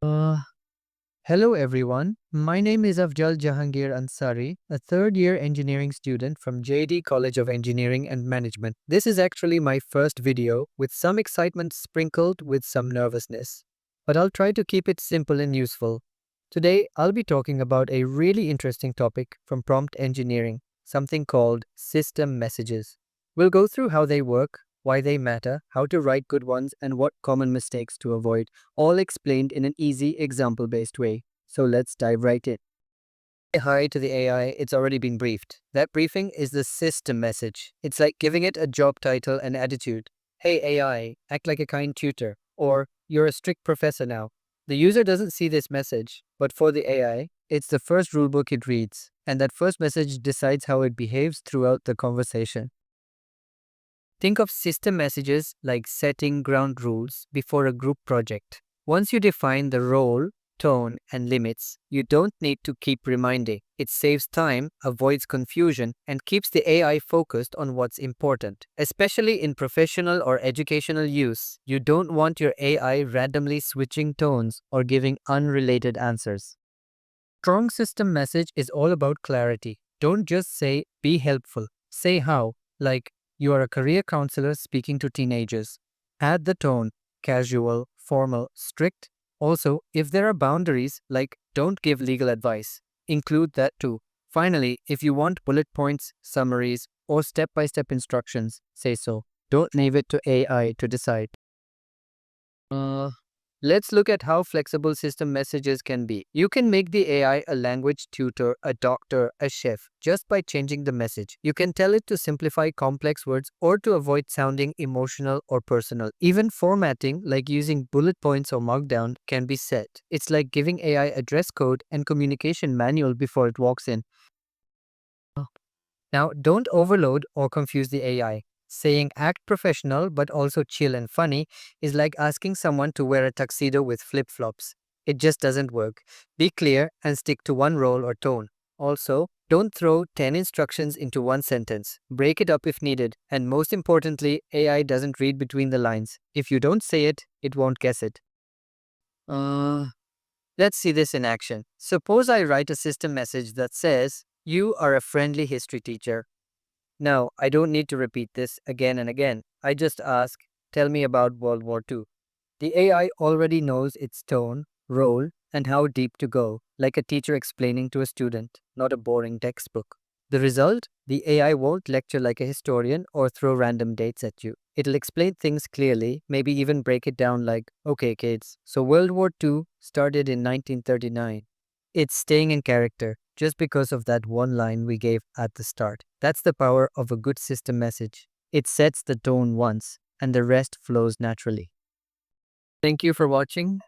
Uh, Hello everyone. My name is Afjal Jahangir Ansari, a third year engineering student from JD College of Engineering and Management. This is actually my first video with some excitement sprinkled with some nervousness. But I'll try to keep it simple and useful. Today, I'll be talking about a really interesting topic from prompt engineering, something called system messages. We'll go through how they work, why they matter, how to write good ones, and what common mistakes to avoid, all explained in an easy, example based way. So let's dive right in. Say hi to the AI, it's already been briefed. That briefing is the system message. It's like giving it a job title and attitude. Hey AI, act like a kind tutor. Or you're a strict professor now. The user doesn't see this message, but for the AI, it's the first rulebook it reads, and that first message decides how it behaves throughout the conversation. Think of system messages like setting ground rules before a group project. Once you define the role, tone, and limits, you don't need to keep reminding. It saves time, avoids confusion, and keeps the AI focused on what's important. Especially in professional or educational use, you don't want your AI randomly switching tones or giving unrelated answers. Strong system message is all about clarity. Don't just say, be helpful. Say how, like, you are a career counselor speaking to teenagers. Add the tone, casual, formal, strict. Also, if there are boundaries, like, don't give legal advice, include that too. Finally, if you want bullet points, summaries, or step by step instructions, say so. Don't leave it to AI to decide. Uh, let's look at how flexible system messages can be. You can make the AI a language tutor, a doctor, a chef, just by changing the message. You can tell it to simplify complex words or to avoid sounding emotional or personal. Even formatting, like using bullet points or markdown, can be set. It's like giving AI a dress code and communication manual before it walks in. Now, don't overload or confuse the AI. Saying act professional but also chill and funny is like asking someone to wear a tuxedo with flip flops. It just doesn't work. Be clear and stick to one role or tone. Also, don't throw 10 instructions into one sentence. Break it up if needed. And most importantly, AI doesn't read between the lines. If you don't say it, it won't guess it. Uh, let's see this in action. Suppose I write a system message that says, you are a friendly history teacher. Now, I don't need to repeat this again and again. I just ask, tell me about World War II. The AI already knows its tone, role, and how deep to go, like a teacher explaining to a student, not a boring textbook. The result? The AI won't lecture like a historian or throw random dates at you. It'll explain things clearly, maybe even break it down like, okay, kids, so World War II started in 1939. It's staying in character just because of that one line we gave at the start. That's the power of a good system message. It sets the tone once, and the rest flows naturally. Thank you for watching.